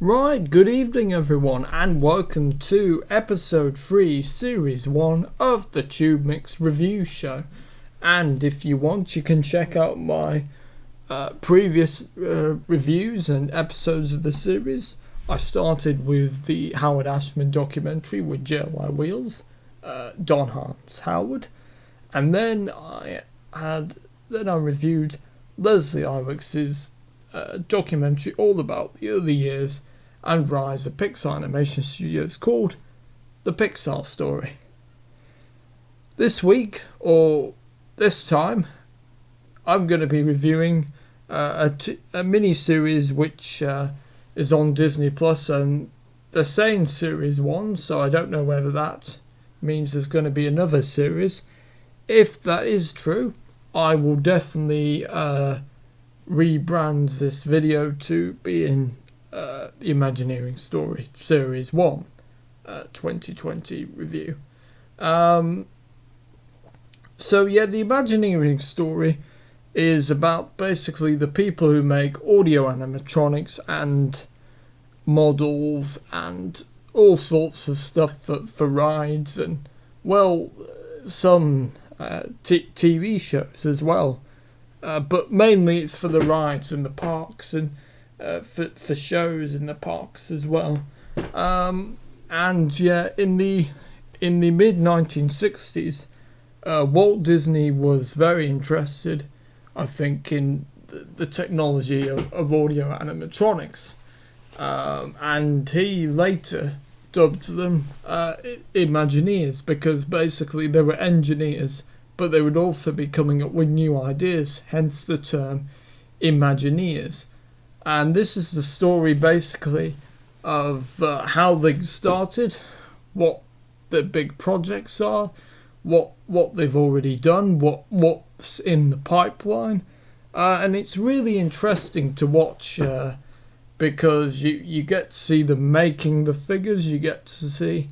Right, good evening everyone, and welcome to episode 3, series 1 of the TubeMix review show. And if you want, you can check out my previous reviews and episodes of the series. I started with the Howard Ashman documentary with JLI Wheels, Don Hans Howard, and then I reviewed Leslie Iwerks's documentary all about the early years and rise of Pixar animation studios called The Pixar Story. This week, or this time, I'm going to be reviewing a mini-series which is on Disney Plus, and they're saying series 1, so I don't know whether that means there's going to be another series. If that is true, I will definitely rebrand this video to be in the Imagineering Story Series 1 2020 review. So yeah, the Imagineering Story is about basically the people who make audio animatronics and models and all sorts of stuff for rides and, well, some TV shows as well. But mainly it's for the rides in the parks and for shows in the parks as well. And yeah, in the mid 1960s, Walt Disney was very interested, I think, in the technology of audio animatronics, and he later dubbed them Imagineers, because basically they were engineers, but they would also be coming up with new ideas, hence the term Imagineers. And this is the story basically of how they started, what their big projects are, what they've already done, what's in the pipeline, and it's really interesting to watch because you get to see them making the figures, you get to see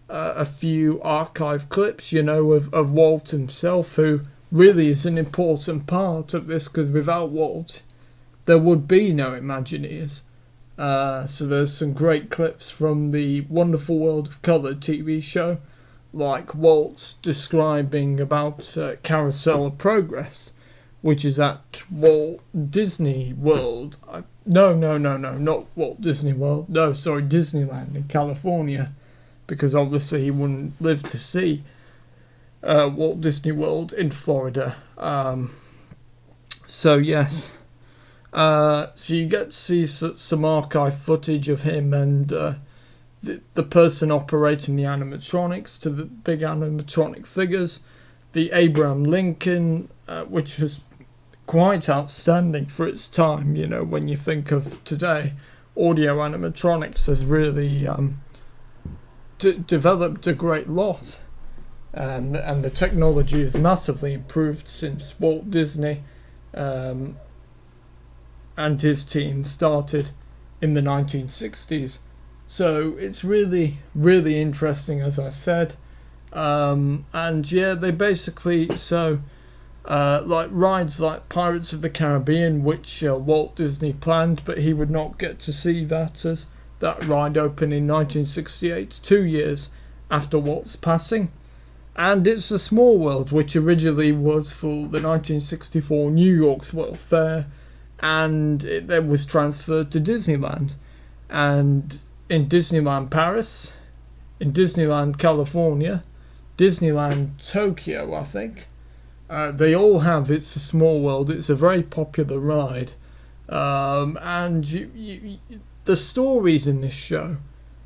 a few archive clips, of Walt himself, who really is an important part of this, because without Walt, there would be no Imagineers. So there's some great clips from the Wonderful World of Colour TV show, like Walt describing about Carousel of Progress, which is at Walt Disney World. No, not Walt Disney World. No, sorry, Disneyland in California, because obviously he wouldn't live to see Walt Disney World in Florida. So yes, so you get to see some archive footage of him and the person operating the animatronics to the big animatronic figures, the Abraham Lincoln, which was quite outstanding for its time. When you think of today, audio animatronics has really developed a great lot, and the technology has massively improved since Walt Disney and his team started in the 1960s. So it's really, really interesting, as I said. And yeah, they basically, like rides like Pirates of the Caribbean, which Walt Disney planned, but he would not get to see that, as that ride opened in 1968, 2 years after Walt's passing. And It's a Small World, which originally was for the 1964 New York's World Fair, and it then was transferred to Disneyland. And in Disneyland Paris, in Disneyland California, Disneyland Tokyo, I think, they all have It's a Small World. It's a very popular ride. And the stories in this show,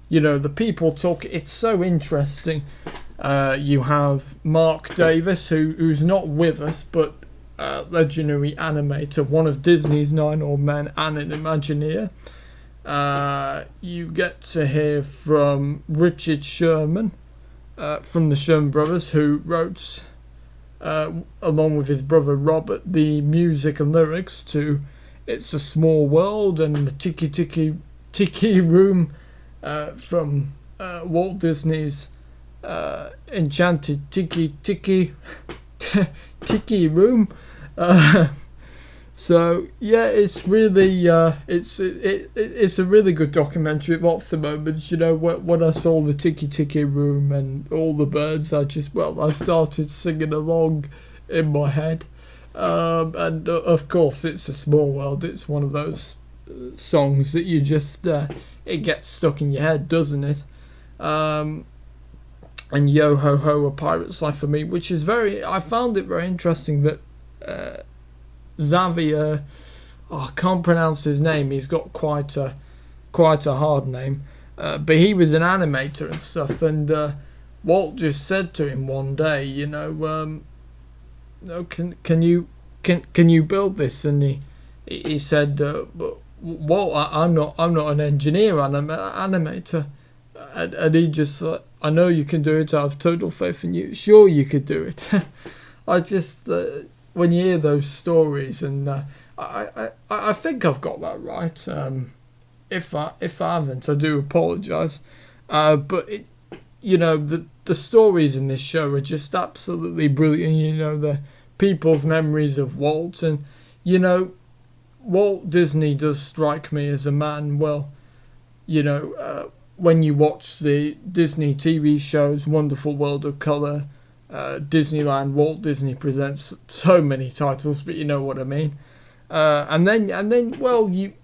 the people talk, it's so interesting. You have Mark Davis, who's not with us, but legendary animator, one of Disney's 9 old men and an Imagineer. You get to hear from Richard Sherman, from the Sherman Brothers, who wrote, along with his brother Robert, the music and lyrics to It's a Small World, and the Tiki Room from Walt Disney's Enchanted Tiki Room. So yeah, it's really it's a really good documentary. Lots of moments, when I saw the Tiki Tiki Room and all the birds, I started singing along in my head. And of course, it's a small world. It's one of those songs that you just it gets stuck in your head, doesn't it? And Yo Ho Ho, A Pirate's Life for Me, which is I found it very interesting that Xavier, I can't pronounce his name. He's got quite a hard name, but he was an animator and stuff. And Walt just said to him one day, can you build this? And he said, Walt, I'm not an engineer. I'm an animator. And he just, I know you can do it. I have total faith in you. Sure, you could do it. I just, when you hear those stories, and I think I've got that right. If I haven't, I do apologise. But the stories in this show are just absolutely brilliant. The people's memories of Walt, and Walt Disney does strike me as a man. Well, when you watch the Disney TV shows, Wonderful World of Colour, Disneyland, Walt Disney Presents, so many titles, but you know what I mean. And then, well, you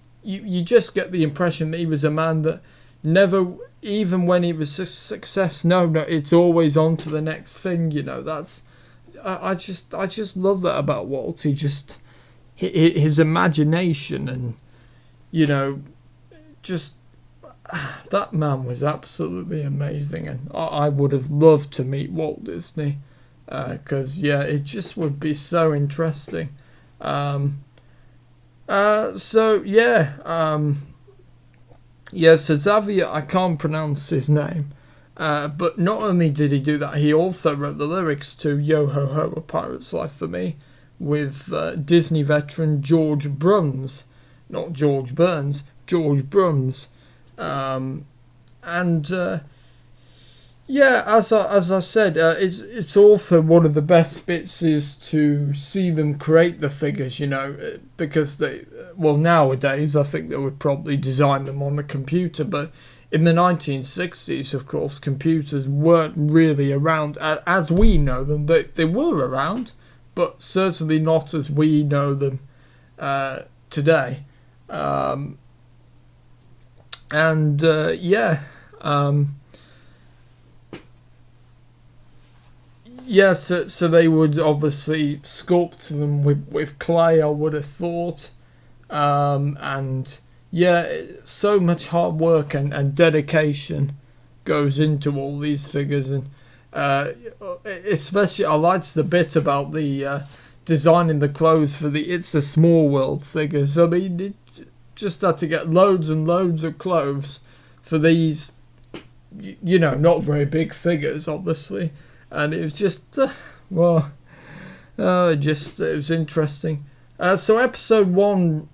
just get the impression that he was a man that never, even when he was a success, no, it's always on to the next thing. That's, I just love that about Walt. He just, his imagination, and just. That man was absolutely amazing, and I would have loved to meet Walt Disney, because it just would be so interesting. So Xavier, I can't pronounce his name, but not only did he do that, he also wrote the lyrics to Yo Ho Ho, A Pirate's Life for Me, with Disney veteran George Bruns, not George Burns, George Bruns. As I said, it's also one of the best bits is to see them create the figures, because nowadays I think they would probably design them on a computer, but in the 1960s, of course, computers weren't really around as we know them. They were around, but certainly not as we know them today. So they would obviously sculpt them with clay, I would have thought. So much hard work and dedication goes into all these figures, and especially I liked the bit about the designing the clothes for the It's a Small World figures. I mean, it just had to get loads and loads of clothes for these, not very big figures, obviously. And it was just, it was interesting. So episode 1,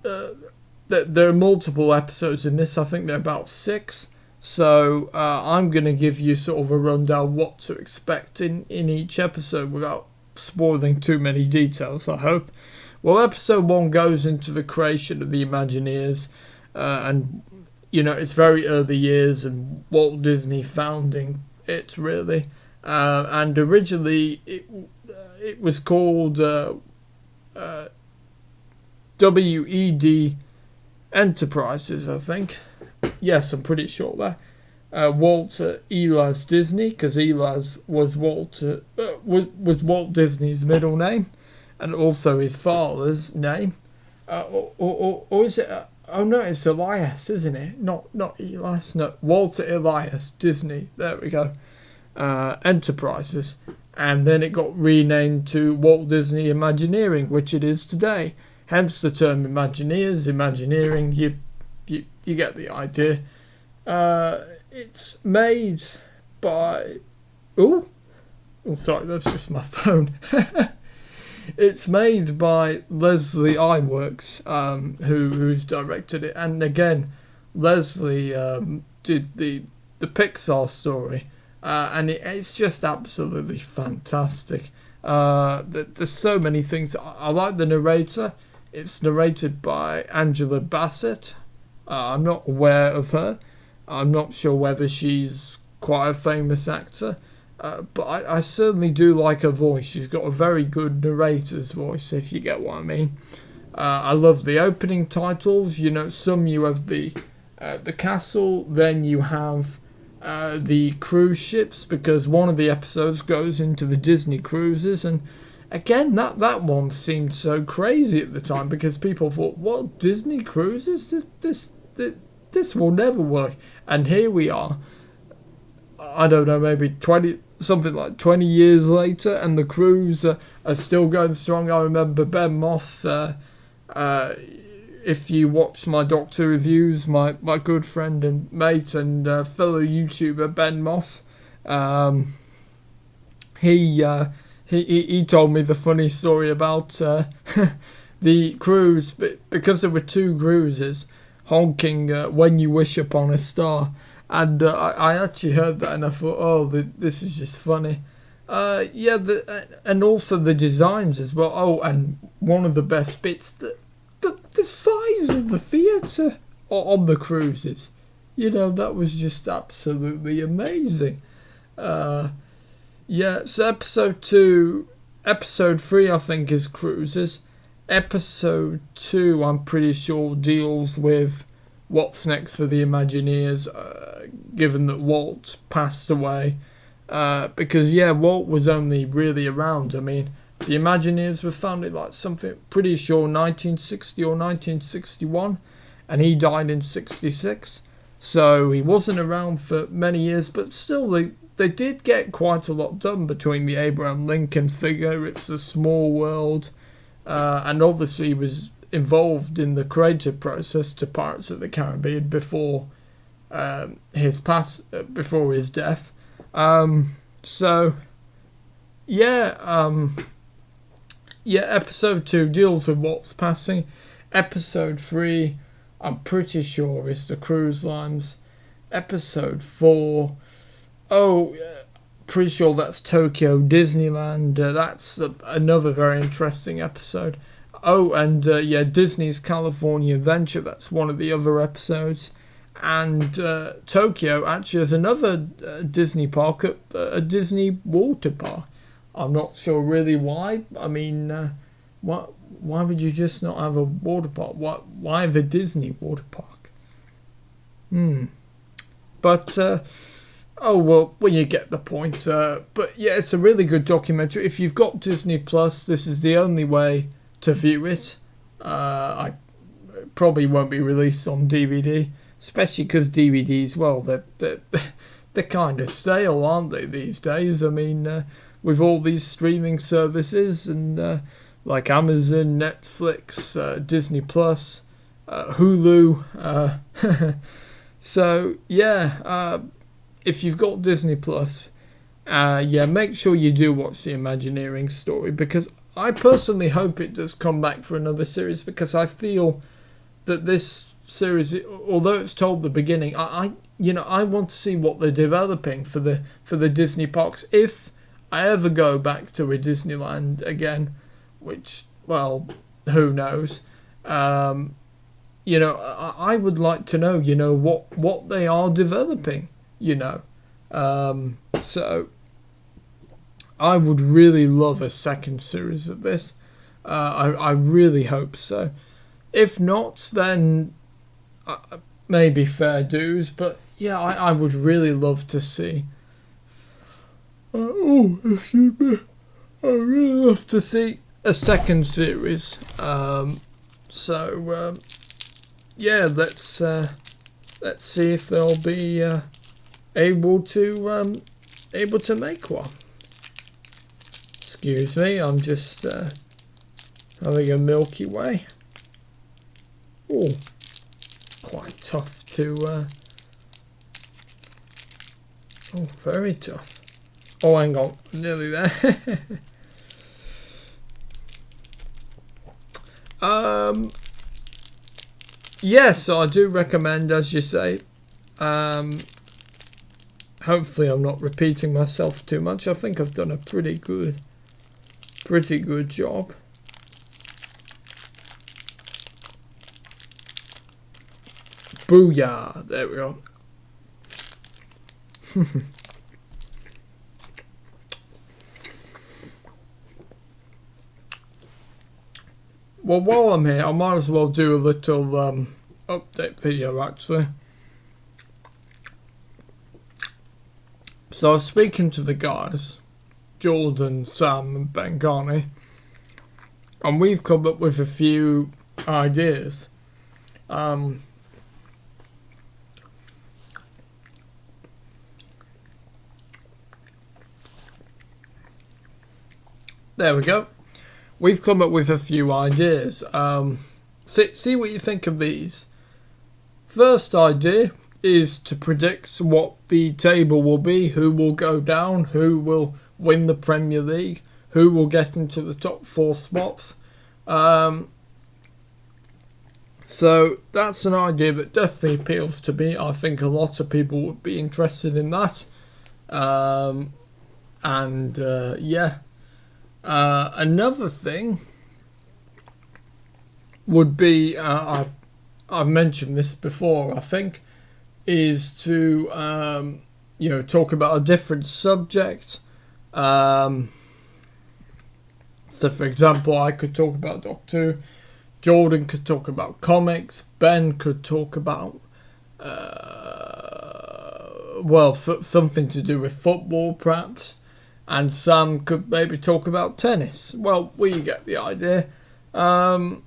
there are multiple episodes in this. I think there are about 6. So I'm going to give you sort of a rundown what to expect in each episode without spoiling too many details, I hope. Well, episode 1 goes into the creation of the Imagineers, and it's very early years and Walt Disney founding it, really. And originally it was called WED Enterprises, I think. Yes, I'm pretty sure that. Walter Elias Disney, because Elias was Walt Disney's middle name, and also his father's name, or is it? No, it's Elias, isn't it? Not Elias. No, Walter Elias Disney. There we go. Enterprises, and then it got renamed to Walt Disney Imagineering, which it is today. Hence the term Imagineers, Imagineering. You get the idea. It's made by. Oh, sorry, that's just my phone. It's made by Leslie Iwerks, who's directed it, and again, Leslie did the Pixar story, and it's just absolutely fantastic. There's so many things. I like the narrator. It's narrated by Angela Bassett. I'm not aware of her. I'm not sure whether she's quite a famous actor. But I certainly do like her voice. She's got a very good narrator's voice, if you get what I mean. I love the opening titles. You know, some you have the castle, then you have the cruise ships, because one of the episodes goes into the Disney cruises, and again that one seemed so crazy at the time because people thought, what, Disney cruises? This will never work. And here we are. I don't know, maybe 20 years later, and the crews are still going strong. I remember Ben Moss. If you watch my Doctor reviews, my good friend and mate and fellow YouTuber Ben Moss, he told me the funny story about the cruise, because there were two cruises honking "When You Wish Upon a Star," and I actually heard that and I thought, oh, this is just funny. And also the designs as well. Oh, and one of the best bits, the size of the theatre on the cruises. You know, that was just absolutely amazing. So episode 2, episode 3 I think is cruises. Episode 2 I'm pretty sure deals with what's next for the Imagineers, given that Walt passed away. Because Walt was only really around. I mean, the Imagineers were founded like something, pretty sure 1960 or 1961, and he died in 66. So he wasn't around for many years, but still they did get quite a lot done between the Abraham Lincoln figure, It's a Small World, and obviously was involved in the creative process to Pirates of the Caribbean before his death. Episode 2 deals with Walt's passing. Episode 3, I'm pretty sure, is the cruise lines. Episode 4, pretty sure that's Tokyo Disneyland. That's another very interesting episode. Disney's California Adventure, that's one of the other episodes. And Tokyo actually has another Disney park, a Disney water park. I'm not sure really why. I mean, why would you just not have a water park? Why have a Disney water park? But, you get the point. But yeah, it's a really good documentary. If you've got Disney Plus, this is the only way to view it. I probably won't be released on DVD. Especially because DVDs, well, they're kind of stale, aren't they, these days? I mean, with all these streaming services and like Amazon, Netflix, Disney Plus, Hulu. So if you've got Disney Plus, make sure you do watch the Imagineering story, because I personally hope it does come back for another series, because I feel that this series, although it's told the beginning, I want to see what they're developing for the Disney parks. If I ever go back to a Disneyland again, which, well, who knows? I would like to know, what they are developing. So I would really love a second series of this. I really hope so. If not, then maybe fair dues, but I would really love to see. Excuse me. I really love to see a second series. Let's see if they'll be able to make one. Excuse me, I'm just having a Milky Way. Oh, quite tough to. Very tough. Oh, hang on, nearly there. Yes, I do recommend, as you say. Hopefully, I'm not repeating myself too much. I think I've done a pretty good job. Booyah! There we go. Well, while I'm here, I might as well do a little update video, actually. So I was speaking to the guys, Jordan, Sam and Ben Garney, and we've come up with a few ideas. There we go. We've come up with a few ideas. See what you think of these. First idea is to predict what the table will be, who will go down, who will win the Premier League, who will get into the top 4 spots. So that's an idea that definitely appeals to me. I think a lot of people would be interested in that. Yeah. Another thing would be, I've mentioned this before, I think, is to, talk about a different subject. So, for example, I could talk about Doctor Who, Jordan could talk about comics, Ben could talk about, something to do with football, perhaps. And Sam could maybe talk about tennis. Well, we get the idea. And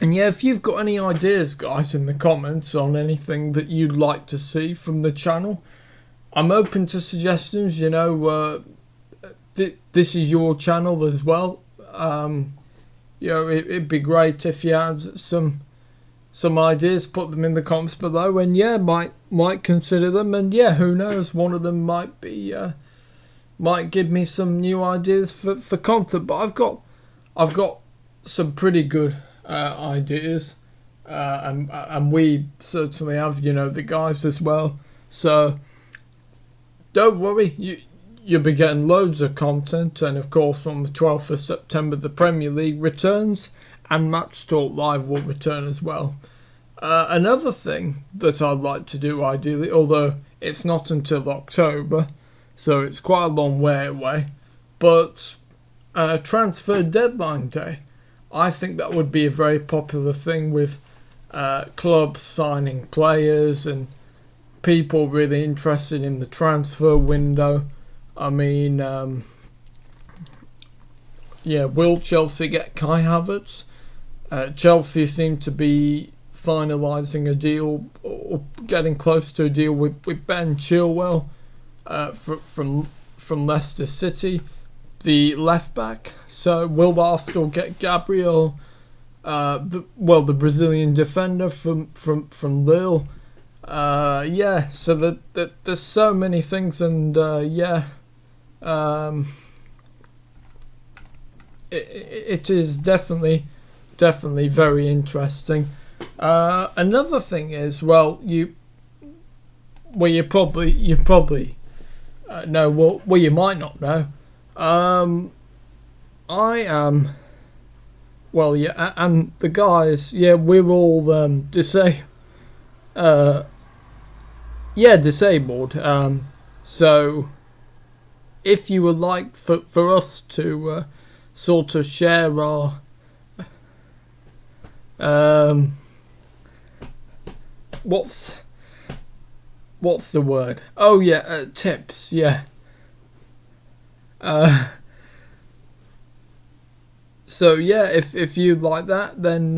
yeah, if you've got any ideas, guys, in the comments on anything that you'd like to see from the channel, I'm open to suggestions. This is your channel as well. It'd be great if you had some ideas, put them in the comments below, and yeah, might consider them, and yeah, who knows, one of them might be might give me some new ideas for content. But I've got some pretty good ideas, and we certainly have, the guys as well. So don't worry, you'll be getting loads of content, and of course on the 12th of September the Premier League returns. And Match Talk Live will return as well. Another thing that I'd like to do ideally, although it's not until October, so it's quite a long way away, but transfer deadline day. I think that would be a very popular thing with clubs signing players and people really interested in the transfer window. I mean, will Chelsea get Kai Havertz? Chelsea seem to be finalising a deal or getting close to a deal with Ben Chilwell from Leicester City, the left back. So will Arsenal get Gabriel, the Brazilian defender from Lille? So there's so many things, and it is definitely very interesting. Another thing is, you probably know, you might not know. I am, and the guys, we're all disabled. So if you would like for us to sort of share our what's the word? Oh yeah, tips. Yeah. So yeah, if you'd like that, then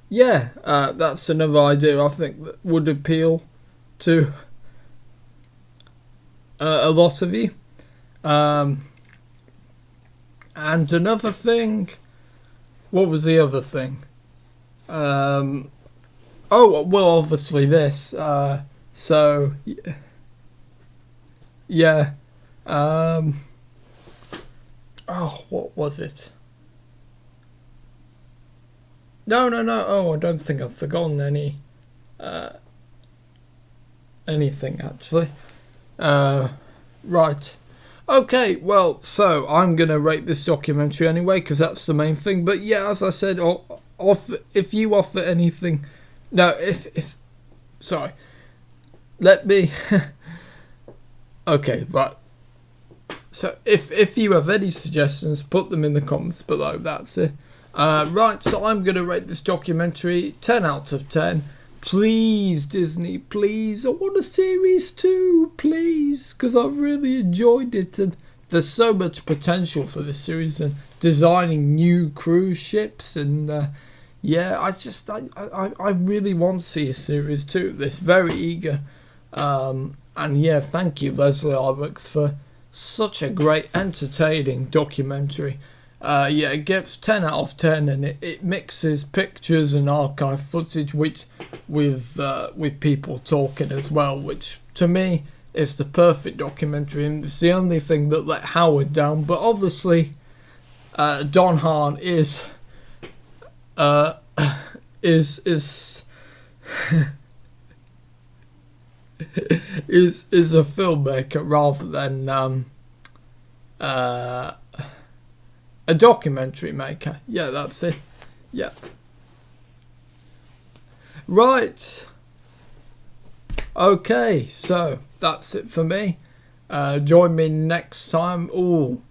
that's another idea I think that would appeal to a lot of you. And another thing, what was the other thing? Obviously this. What was it? No. Oh, I don't think I've forgotten anything actually. Right. Okay, well, so I'm going to rate this documentary anyway, because that's the main thing. But yeah, as I said, if you offer anything No, if sorry, let me. Okay, right. So if you have any suggestions, put them in the comments below. That's it. Right, so I'm gonna rate this documentary 10 out of 10. Please, Disney, please. I want a series 2, please, because I really enjoyed it, and there's so much potential for this series and designing new cruise ships, and yeah, I really want to see a series 2 of this. Very eager. And yeah, thank you, Leslie Iwerks, for such a great, entertaining documentary. Yeah, it gets 10 out of 10, and it mixes pictures and archive footage with people talking as well, which to me is the perfect documentary, and it's the only thing that let Howard down. But obviously, Don Hahn is is is a filmmaker rather than a documentary maker. Yeah, that's it. Yeah. Right. Okay, so that's it for me. Join me next time. Oh,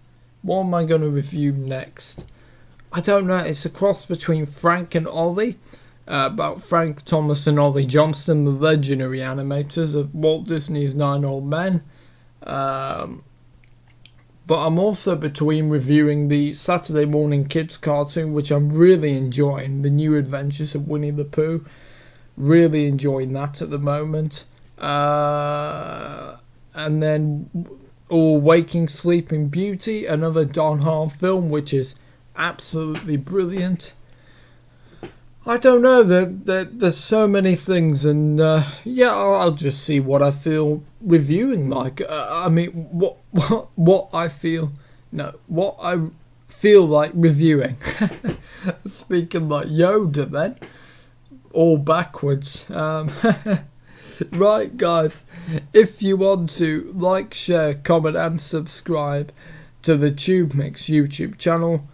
what am I going to review next? I don't know. It's a cross between Frank and Ollie. About Frank Thomas and Ollie Johnston, the legendary animators of Walt Disney's 9 Old Men. But I'm also between reviewing the Saturday Morning Kids cartoon, which I'm really enjoying, The New Adventures of Winnie the Pooh. Really enjoying that at the moment. And then Waking Sleeping Beauty, another Don Hahn film, which is absolutely brilliant. I don't know, there's so many things, and yeah, I'll just see what I feel reviewing like. I mean, what I feel like reviewing. Speaking like Yoda then, all backwards. Right, guys, if you want to like, share, comment and subscribe to the TubeMix YouTube channel,